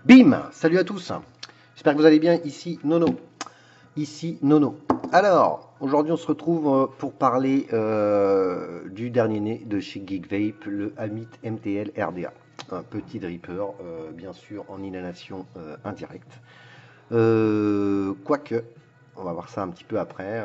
Bim! Salut à tous, j'espère que vous allez bien, ici Nono. Alors, aujourd'hui on se retrouve pour parler du dernier né de chez Geekvape, le Amit MTL RDA. Un petit dripper, bien sûr en inhalation indirecte. Quoique, on va voir ça un petit peu après.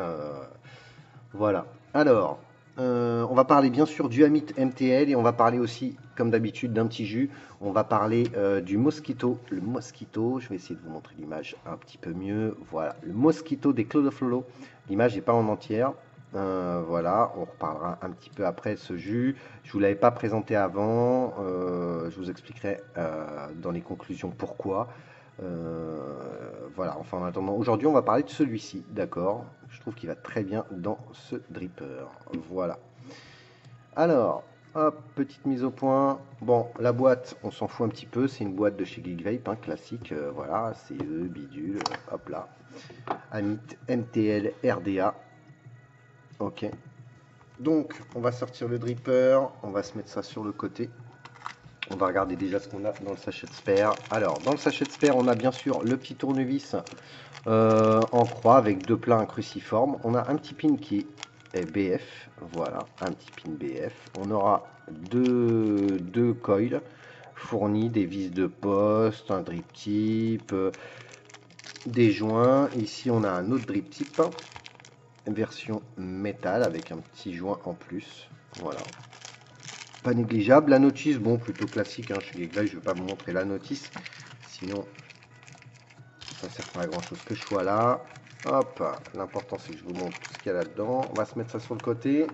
Voilà. Alors, on va parler bien sûr du Amit MTL et on va parler aussi, comme d'habitude, d'un petit jus. On va parler du Mosquito. Le Mosquito, je vais essayer de vous montrer l'image un petit peu mieux. Voilà, le Mosquito des Cloud of Lolo. L'image n'est pas en entière. Voilà, on reparlera un petit peu après de ce jus. Je ne vous l'avais pas présenté avant. Je vous expliquerai dans les conclusions pourquoi. Voilà, enfin en attendant, aujourd'hui on va parler de celui-ci, d'accord? Je trouve qu'il va très bien dans ce dripper. Voilà. Alors, hop, petite mise au point. Bon, la boîte, on s'en fout un petit peu, c'est une boîte de chez Geekvape, hein, classique, voilà, CE, bidule, hop là. Amit MTL RDA. Ok. Donc, on va sortir le dripper, on va se mettre ça sur le côté. On va regarder déjà ce qu'on a dans le sachet de spare. Alors, dans le sachet de spare, on a bien sûr le petit tournevis en croix avec deux plats cruciformes. On a un petit pin qui est BF. Voilà, un petit pin BF. On aura deux coils fournis, des vis de poste, un drip tip, des joints. Ici, on a un autre drip tip, version métal avec un petit joint en plus. Voilà. Pas négligeable. La notice, bon, plutôt classique, hein, chez Geekvape, je ne vais pas vous montrer la notice, sinon ça ne sert pas à grand chose que je sois là. Hop, l'important c'est que je vous montre tout ce qu'il y a là-dedans. On va se mettre ça sur le côté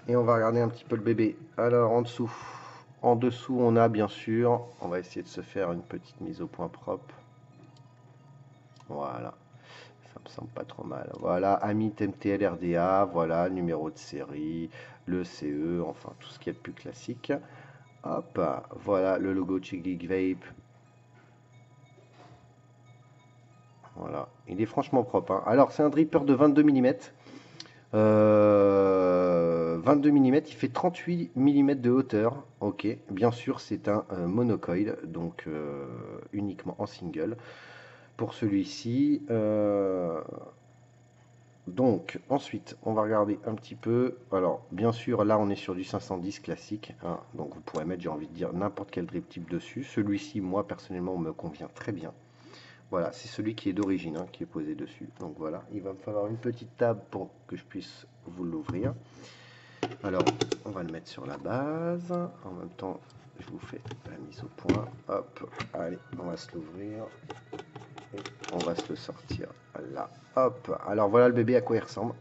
et on va regarder un petit peu le bébé. Alors en dessous on a bien sûr, on va essayer de se faire une petite mise au point propre. Voilà, ça me semble pas trop mal. Voilà, Amit MTL RDA, voilà, numéro de série, le CE, enfin tout ce qu'il y a de plus classique. Hop, voilà le logo de chez Geekvape. Voilà, il est franchement propre, hein. Alors c'est un dripper de 22 mm. 22 mm, il fait 38 mm de hauteur. Ok, bien sûr c'est un monocoil, donc uniquement en single. Pour celui-ci, donc ensuite on va regarder un petit peu. Alors bien sûr là on est sur du 510 classique, hein, donc vous pourrez mettre, j'ai envie de dire, n'importe quel drip type dessus. Celui-ci moi personnellement me convient très bien. Voilà, c'est celui qui est d'origine, hein, qui est posé dessus. Donc voilà, il va me falloir une petite table pour que je puisse vous l'ouvrir. Alors on va le mettre sur la base. En même temps je vous fais la mise au point. Hop, allez, on va se l'ouvrir et on va se le sortir là. Hop, alors voilà le bébé à quoi il ressemble.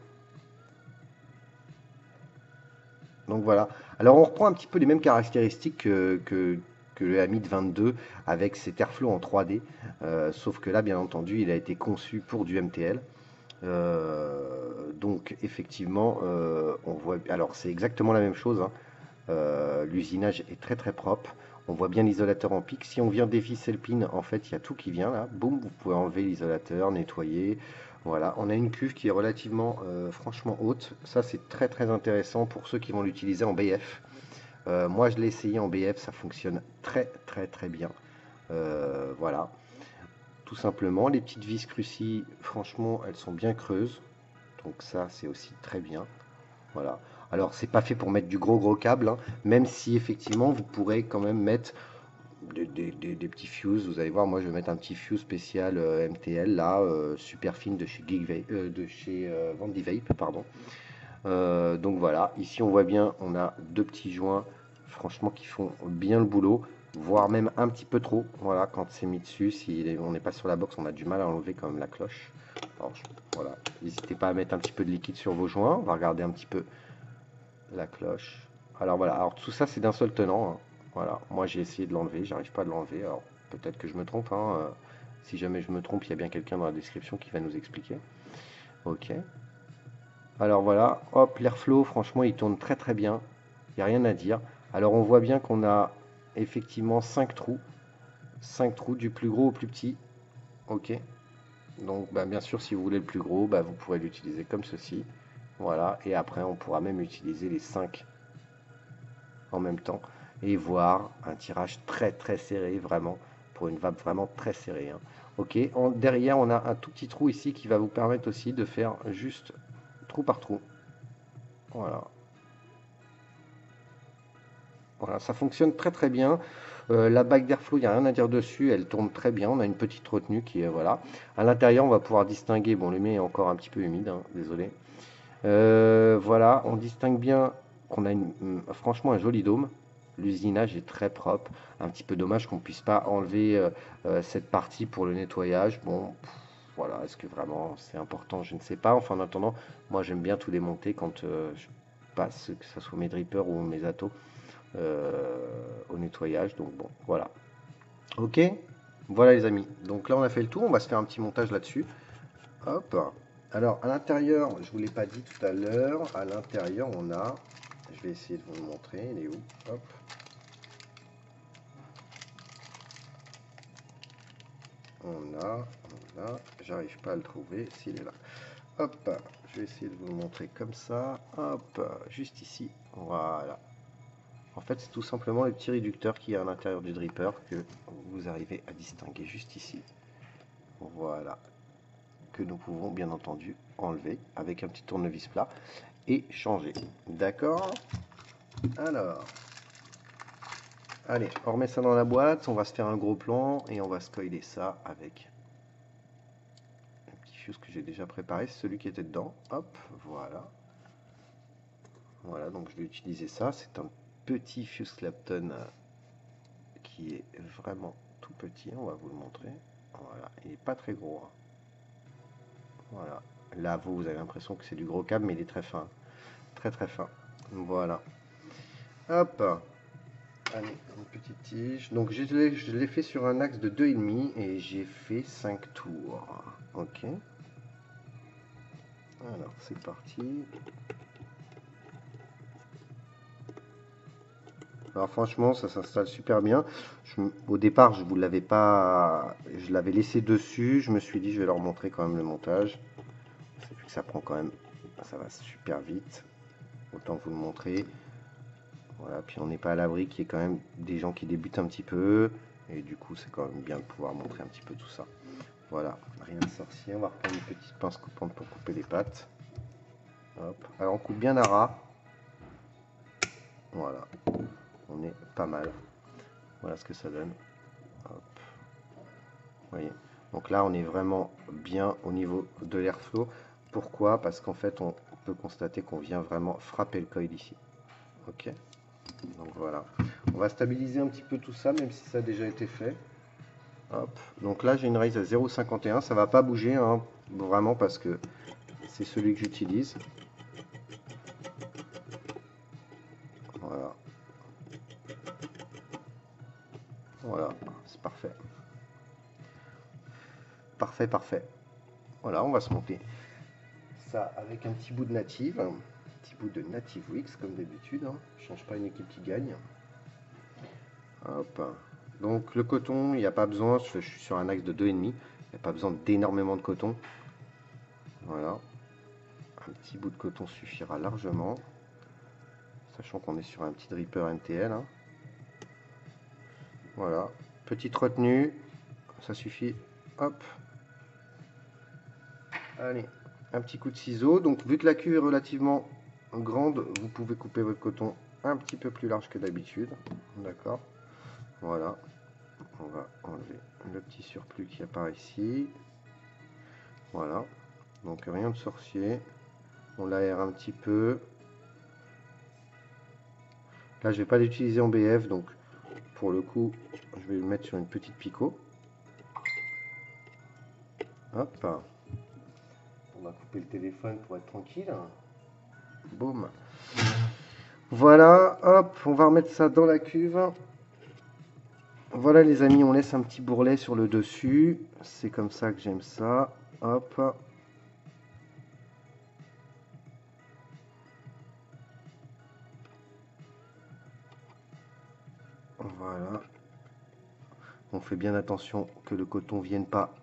Donc voilà, alors on reprend un petit peu les mêmes caractéristiques que le Amit 22 avec cet airflow en 3D, sauf que là bien entendu il a été conçu pour du MTL. Donc effectivement on voit, alors c'est exactement la même chose, hein. L'usinage est très très propre, on voit bien l'isolateur en pic. Si on vient dévisser le pin, en fait il y a tout qui vient là, boum, vous pouvez enlever l'isolateur, nettoyer. Voilà, on a une cuve qui est relativement franchement haute, ça c'est très très intéressant pour ceux qui vont l'utiliser en BF. Moi je l'ai essayé en BF, ça fonctionne très très très bien. Voilà, tout simplement. Les petites vis cruci, franchement, elles sont bien creuses. Donc ça, c'est aussi très bien. Voilà. Alors, c'est pas fait pour mettre du gros câble, hein, même si effectivement, vous pourrez quand même mettre des petits fuses. Vous allez voir, moi, je vais mettre un petit fuse spécial MTL, là, super fine de chez Geekvape, de chez Vandivape, pardon. Donc voilà, ici on voit bien, on a deux petits joints, franchement, qui font bien le boulot, voire même un petit peu trop. Voilà, quand c'est mis dessus, si on n'est pas sur la box, on a du mal à enlever quand même la cloche. Alors, voilà, n'hésitez pas à mettre un petit peu de liquide sur vos joints. On va regarder un petit peu la cloche. Alors voilà, alors tout ça c'est d'un seul tenant, hein. Voilà, moi j'ai essayé de l'enlever, j'arrive pas à l'enlever. Alors peut-être que je me trompe, hein. Si jamais je me trompe, il y a bien quelqu'un dans la description qui va nous expliquer. Ok. Alors voilà, hop, l'airflow, franchement, il tourne très très bien. Il n'y a rien à dire. Alors on voit bien qu'on a effectivement 5 trous. 5 trous, du plus gros au plus petit. Ok. Donc bah, bien sûr, si vous voulez le plus gros, bah, vous pourrez l'utiliser comme ceci. Voilà, et après on pourra même utiliser les 5 en même temps et voir un tirage très très serré, vraiment, pour une vape vraiment très serrée, hein. Ok, derrière on a un tout petit trou ici qui va vous permettre aussi de faire juste trou par trou. Voilà. Voilà, ça fonctionne très très bien. La bague d'airflow, il n'y a rien à dire dessus, elle tourne très bien. On a une petite retenue qui est voilà. À l'intérieur, on va pouvoir distinguer. Bon, le mien est encore un petit peu humide, hein, désolé. Voilà, on distingue bien qu'on a franchement un joli dôme. L'usinage est très propre. Un petit peu dommage qu'on puisse pas enlever cette partie pour le nettoyage. Bon, voilà, est-ce que vraiment c'est important? Je ne sais pas. Enfin, en attendant, moi j'aime bien tout démonter quand je passe, que ce soit mes drippers ou mes atos au nettoyage. Donc bon, voilà. Ok, voilà les amis. Donc là on a fait le tour, on va se faire un petit montage là-dessus. Hop. Alors à l'intérieur, je vous l'ai pas dit tout à l'heure, à l'intérieur on a, je vais essayer de vous le montrer, il est où? Hop. J'arrive pas à le trouver, s'il est là. Hop, je vais essayer de vous le montrer comme ça. Hop, juste ici. Voilà. En fait, c'est tout simplement le petit réducteur qui est à l'intérieur du dripper que vous arrivez à distinguer juste ici. Voilà. Que nous pouvons bien entendu enlever avec un petit tournevis plat et changer. D'accord? Alors, allez, on remet ça dans la boîte, on va se faire un gros plan et on va spoiler ça avec un petit fuse que j'ai déjà préparé, c'est celui qui était dedans. Hop, voilà. Voilà, donc je vais utiliser ça. C'est un petit fuse Clapton qui est vraiment tout petit, on va vous le montrer. Voilà, il n'est pas très gros, hein. Voilà. Là, vous avez l'impression que c'est du gros câble, mais il est très fin. Très très fin. Voilà. Hop. Allez, une petite tige. Donc je l'ai fait sur un axe de 2,5 et j'ai fait 5 tours. Ok. Alors c'est parti. Alors franchement ça s'installe super bien. Au départ je vous l'avais pas. Je l'avais laissé dessus. Je me suis dit je vais leur montrer quand même le montage. C'est que ça prend quand même. Ça va super vite. Autant vous le montrer. Voilà, puis on n'est pas à l'abri qu'il y ait quand même des gens qui débutent un petit peu. Et du coup c'est quand même bien de pouvoir montrer un petit peu tout ça. Voilà, rien de sorcier. On va reprendre une petite pince coupante pour couper les pattes. Hop. Alors on coupe bien à ras. Voilà, on est pas mal. Voilà ce que ça donne. Hop. Vous voyez. Donc là on est vraiment bien au niveau de l'airflow. Pourquoi? Parce qu'en fait on peut constater qu'on vient vraiment frapper le coil ici. Ok. Donc voilà. On va stabiliser un petit peu tout ça, même si ça a déjà été fait. Hop. Donc là j'ai une raise à 0,51. Ça va pas bouger, hein, vraiment parce que c'est celui que j'utilise. Voilà. Voilà, c'est parfait. Parfait, parfait. Voilà, on va se monter ça avec un petit bout de native. Un petit bout de native Wix, comme d'habitude, hein. Je change pas une équipe qui gagne. Hop. Donc le coton, il n'y a pas besoin, je suis sur un axe de 2,5. Il n'y a pas besoin d'énormément de coton. Voilà. Un petit bout de coton suffira largement. Sachant qu'on est sur un petit dripper MTL, hein. Voilà. Petite retenue. Ça suffit. Hop. Allez. Un petit coup de ciseau. Donc vu que la cuve est relativement grande, vous pouvez couper votre coton un petit peu plus large que d'habitude. D'accord. Voilà. On va enlever le petit surplus qui apparaît ici. Voilà. Donc rien de sorcier. On l'aère un petit peu. Là, je vais pas l'utiliser en BF, donc pour le coup, je vais le mettre sur une petite picot. Hop. On va couper le téléphone pour être tranquille. Boum. Voilà, hop, on va remettre ça dans la cuve. Voilà les amis, on laisse un petit bourrelet sur le dessus. C'est comme ça que j'aime ça. Hop. Voilà. On fait bien attention que le coton vienne pas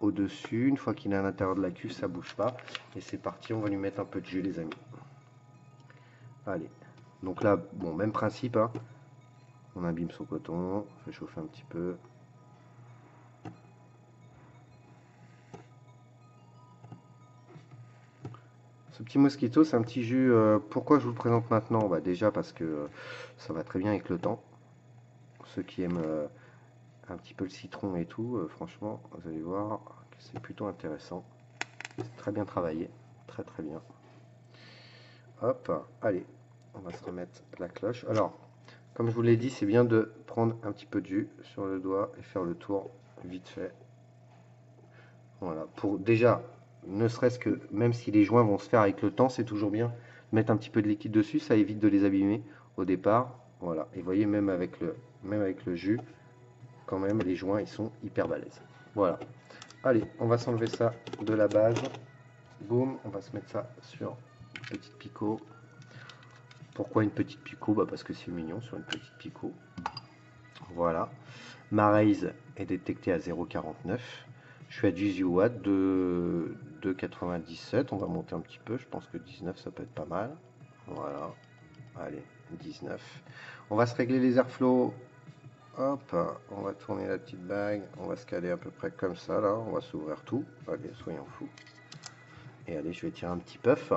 au-dessus. Une fois qu'il est à l'intérieur de la cuve, ça bouge pas. Et c'est parti, on va lui mettre un peu de jus, les amis. Allez. Donc là, bon, même principe, hein. On abîme son coton, on fait chauffer un petit peu. Ce petit mosquito, c'est un petit jus. Pourquoi je vous le présente maintenant? Bah, déjà parce que ça va très bien avec le temps. Ceux qui aiment un petit peu le citron et tout, franchement, vous allez voir que c'est plutôt intéressant. C'est très bien travaillé, très très bien. Hop, allez, on va se remettre la cloche. Alors, comme je vous l'ai dit, c'est bien de prendre un petit peu de jus sur le doigt et faire le tour vite fait. Voilà, pour déjà, ne serait-ce que, même si les joints vont se faire avec le temps, c'est toujours bien de mettre un petit peu de liquide dessus, ça évite de les abîmer au départ. Voilà, et vous voyez, même avec le jus, quand même, les joints, ils sont hyper balèzes. Voilà. Allez, on va s'enlever ça de la base. Boum, on va se mettre ça sur une petite picot. Pourquoi une petite picot? Bah parce que c'est mignon sur une petite picot. Voilà. Ma raise est détectée à 0,49. Je suis à 18 watts de 97. On va monter un petit peu. Je pense que 19, ça peut être pas mal. Voilà. Allez, 19. On va se régler les airflows. Hop, on va tourner la petite bague. On va se caler à peu près comme ça, là. On va s'ouvrir tout. Allez, soyons fous. Et allez, je vais tirer un petit puff.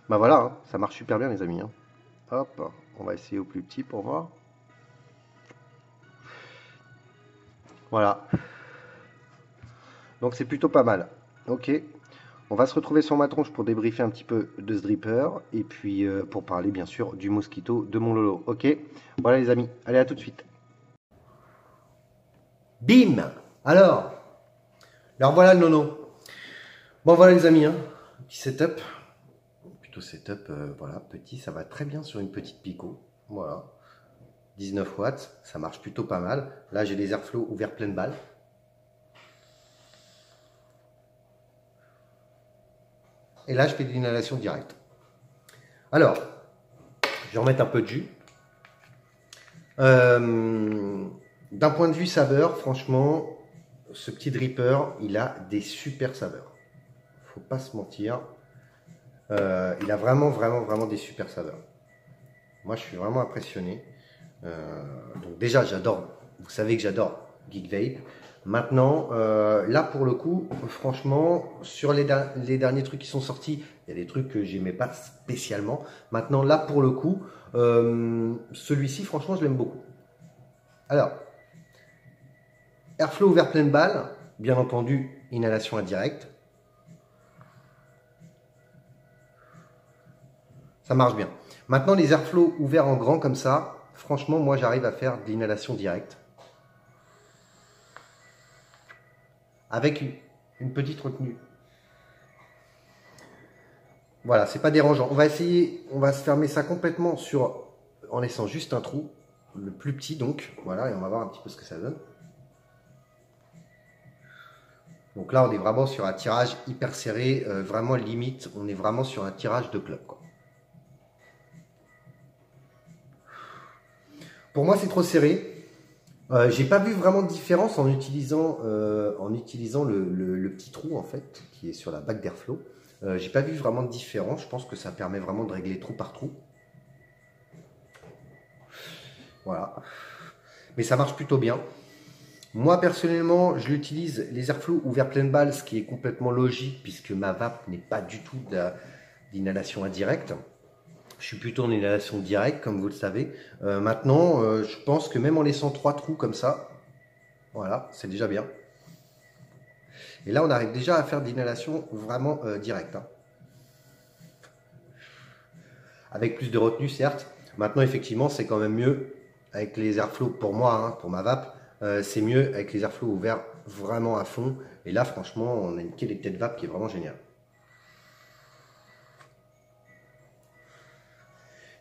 Bah voilà, hein, ça marche super bien les amis. Hein. Hop, on va essayer au plus petit pour voir. Voilà. Donc c'est plutôt pas mal. Ok. On va se retrouver sur ma tronche pour débriefer un petit peu de ce dripper. Et puis pour parler bien sûr du mosquito de mon Lolo. Ok. Voilà les amis. Allez, à tout de suite. Bim. Alors voilà le nono. Bon voilà les amis. Hein. Petit setup. Setup, voilà, petit, ça va très bien sur une petite Pico, voilà, 19 watts, ça marche plutôt pas mal. Là j'ai les airflows ouverts pleine balle. Et là je fais de l'inhalation directe. Alors, je vais remettre un peu de jus. D'un point de vue saveur, franchement, ce petit dripper, il a des super saveurs. Faut pas se mentir. Il a vraiment des super saveurs. Moi, je suis vraiment impressionné. Donc déjà, j'adore. Vous savez que j'adore Geek Vape. Maintenant, là pour le coup, franchement, sur les derniers trucs qui sont sortis, il y a des trucs que j'aimais pas spécialement. Maintenant, là pour le coup, celui-ci, franchement, je l'aime beaucoup. Alors, airflow ouvert pleine balle, bien entendu, inhalation indirecte. Ça marche bien. Maintenant, les airflows ouverts en grand comme ça, franchement, moi, j'arrive à faire de l'inhalation directe. Avec une petite retenue. Voilà, c'est pas dérangeant. On va essayer, on va se fermer ça complètement en laissant juste un trou, le plus petit donc. Voilà, et on va voir un petit peu ce que ça donne. Donc là, on est vraiment sur un tirage hyper serré, vraiment limite, on est vraiment sur un tirage de club, quoi. Pour moi, c'est trop serré. J'ai pas vu vraiment de différence en utilisant le petit trou en fait qui est sur la bague d'airflow. J'ai pas vu vraiment de différence. Je pense que ça permet vraiment de régler trou par trou. Voilà. Mais ça marche plutôt bien. Moi personnellement, je l'utilise les airflows ouverts pleine balle, ce qui est complètement logique puisque ma vape n'est pas du tout d'inhalation indirecte. Je suis plutôt en inhalation directe, comme vous le savez. Maintenant, je pense que même en laissant 3 trous comme ça, voilà, c'est déjà bien. Et là, on arrive déjà à faire de l'inhalation vraiment directe. Hein. Avec plus de retenue, certes. Maintenant, effectivement, c'est quand même mieux avec les airflows, pour moi, hein, pour ma vape, c'est mieux avec les airflows ouverts vraiment à fond. Et là, franchement, on a une qualité de vape qui est vraiment géniale.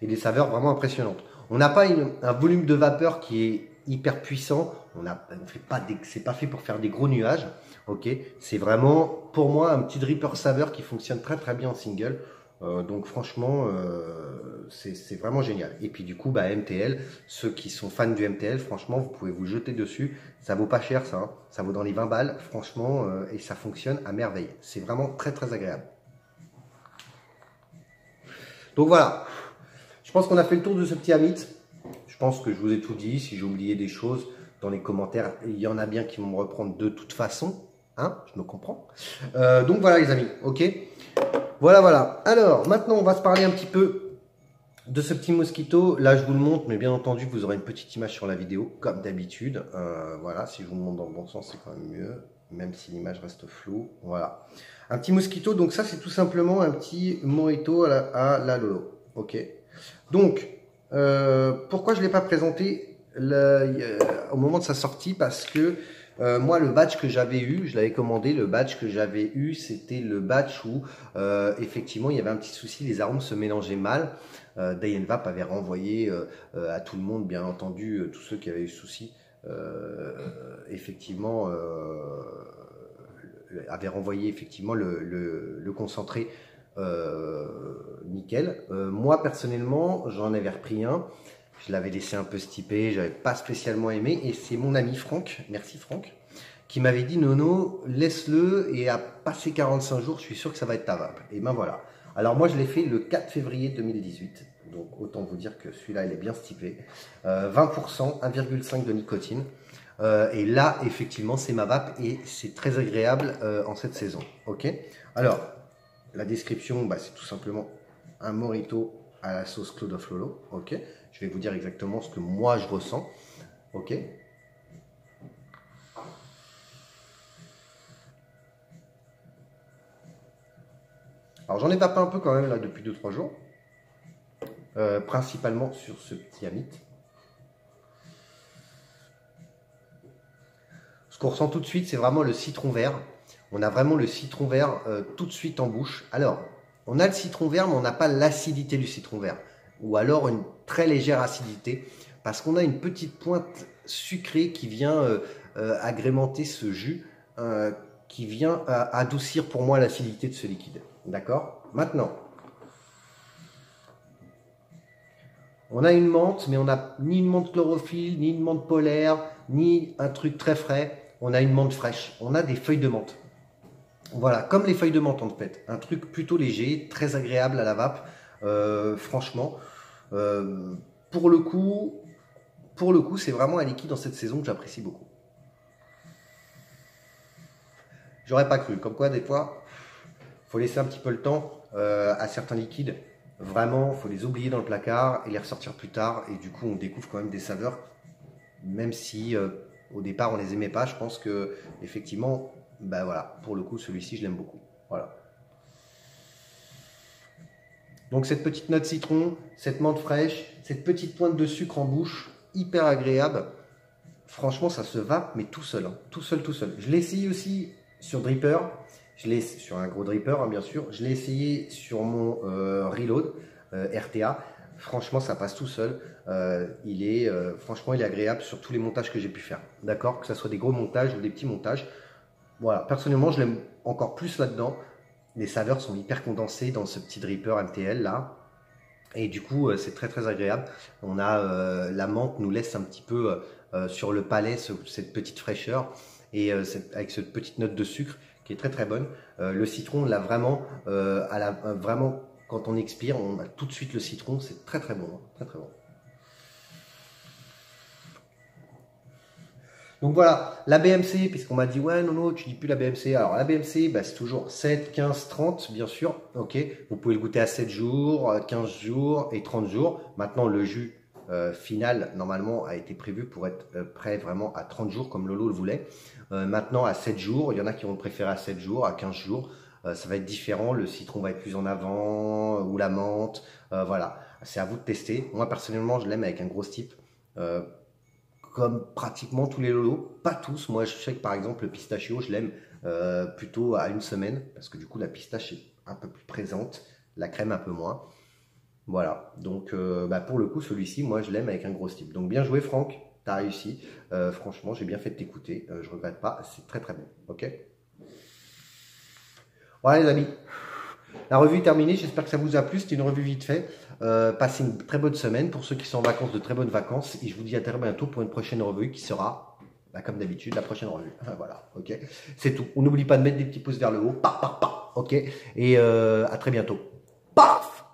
Et des saveurs vraiment impressionnantes. On n'a pas un volume de vapeur qui est hyper puissant. C'est pas fait pour faire des gros nuages. Ok, c'est vraiment pour moi un petit dripper saveur qui fonctionne très très bien en single. Donc franchement, c'est vraiment génial. Et puis du coup, bah, MTL, ceux qui sont fans du MTL, franchement, vous pouvez vous jeter dessus. Ça vaut pas cher ça, hein. Ça vaut dans les 20 balles, franchement, et ça fonctionne à merveille. C'est vraiment très très agréable. Donc voilà, je pense qu'on a fait le tour de ce petit Amit. Je pense que je vous ai tout dit. Si j'ai oublié des choses dans les commentaires, il y en a bien qui vont me reprendre de toute façon. Hein, je me comprends. Donc voilà les amis, ok. Voilà, voilà. Alors, maintenant, on va se parler un petit peu de ce petit mosquito. Là, je vous le montre, mais bien entendu, vous aurez une petite image sur la vidéo, comme d'habitude. Voilà, si je vous le montre dans le bon sens, c'est quand même mieux, même si l'image reste floue. Voilà. Un petit mosquito, donc ça, c'est tout simplement un petit mojito à la Lolo. Ok. Donc, pourquoi je ne l'ai pas présenté au moment de sa sortie? Parce que moi, le batch que j'avais eu, je l'avais commandé, le batch que j'avais eu, c'était le batch où effectivement il y avait un petit souci, les arômes se mélangeaient mal. Dayenvap avait renvoyé à tout le monde, bien entendu, tous ceux qui avaient eu ce souci, effectivement, avait renvoyé effectivement le concentré nickel. Moi personnellement, j'en avais repris un. Je l'avais laissé un peu stiper, j'avais pas spécialement aimé, et c'est mon ami Franck, merci Franck, qui m'avait dit Nono, laisse-le et à passer 45 jours, je suis sûr que ça va être ta vape. Et ben voilà. Alors moi je l'ai fait le 4 février 2018, donc autant vous dire que celui-là il est bien stipé. 20%, 1,5 de nicotine. Et là effectivement c'est ma vape et c'est très agréable en cette saison. Ok. Alors la description, bah, c'est tout simplement un mojito à la sauce Cloud of Lolo. Ok. Je vais vous dire exactement ce que moi je ressens. Ok. Alors j'en ai tapé un peu quand même là depuis 2-3 jours. Principalement sur ce petit Amit. Ce qu'on ressent tout de suite, c'est vraiment le citron vert. On a vraiment le citron vert tout de suite en bouche. Alors, on a le citron vert, mais on n'a pas l'acidité du citron vert. Ou alors une très légère acidité. Parce qu'on a une petite pointe sucrée qui vient agrémenter ce jus. Qui vient adoucir pour moi l'acidité de ce liquide. D'accord? Maintenant, on a une menthe, mais on n'a ni une menthe chlorophylle, ni une menthe polaire, ni un truc très frais. On a une menthe fraîche. On a des feuilles de menthe. Voilà, comme les feuilles de menthe en fait. Un truc plutôt léger, très agréable à la vape. Franchement, pour le coup, c'est vraiment un liquide dans cette saison que j'apprécie beaucoup. J'aurais pas cru. Comme quoi, des fois, faut laisser un petit peu le temps à certains liquides. Vraiment, faut les oublier dans le placard et les ressortir plus tard. Et du coup, on découvre quand même des saveurs, même si au départ on les aimait pas. Je pense que effectivement, bah voilà, pour le coup, celui-ci, je l'aime beaucoup. Voilà. Donc cette petite note citron, cette menthe fraîche, cette petite pointe de sucre en bouche, hyper agréable. Franchement, ça se vape, mais tout seul, hein. Tout seul, tout seul. Je l'ai essayé aussi sur Dripper. Je l'ai sur un gros Dripper, hein, bien sûr. Je l'ai essayé sur mon Reload RTA. Franchement, ça passe tout seul. Franchement, il est agréable sur tous les montages que j'ai pu faire. D'accord? Que ce soit des gros montages ou des petits montages. Voilà, personnellement, je l'aime encore plus là-dedans. Les saveurs sont hyper condensées dans ce petit Dripper MTL là. Et du coup, c'est très très agréable. On a la menthe nous laisse un petit peu sur le palais cette petite fraîcheur et avec cette petite note de sucre qui est très très bonne. Le citron, là vraiment, vraiment quand on expire, on a tout de suite le citron. C'est très très bon, hein, très très bon. Donc voilà, la BMC, puisqu'on m'a dit, ouais, non, tu dis plus la BMC. Alors la BMC, bah, c'est toujours 7, 15, 30, bien sûr. Ok, vous pouvez le goûter à 7 jours, 15 jours et 30 jours. Maintenant, le jus final, normalement, a été prévu pour être prêt vraiment à 30 jours, comme Lolo le voulait. Maintenant, à 7 jours, il y en a qui vont le préférer à 7 jours, à 15 jours. Ça va être différent, le citron va être plus en avant, ou la menthe. Voilà, c'est à vous de tester. Moi, personnellement, je l'aime avec un gros type. Comme pratiquement tous les lolos, pas tous. Moi, je sais que par exemple, le pistachio, je l'aime plutôt à une semaine, parce que du coup, la pistache est un peu plus présente, la crème un peu moins. Voilà, donc bah, pour le coup, celui-ci, moi, je l'aime avec un gros type. Donc bien joué, Franck, t'as réussi. Franchement, j'ai bien fait de t'écouter, je regrette pas, c'est très très bon, ok? Voilà les amis, La revue est terminée, j'espère que ça vous a plu, c'était une revue vite fait. Passez une très bonne semaine, pour ceux qui sont en vacances, de très bonnes vacances, et je vous dis à très bientôt pour une prochaine revue qui sera, bah, comme d'habitude, la prochaine revue. Voilà, ok. C'est tout. On n'oublie pas de mettre des petits pouces vers le haut, ok. Et à très bientôt. Paf!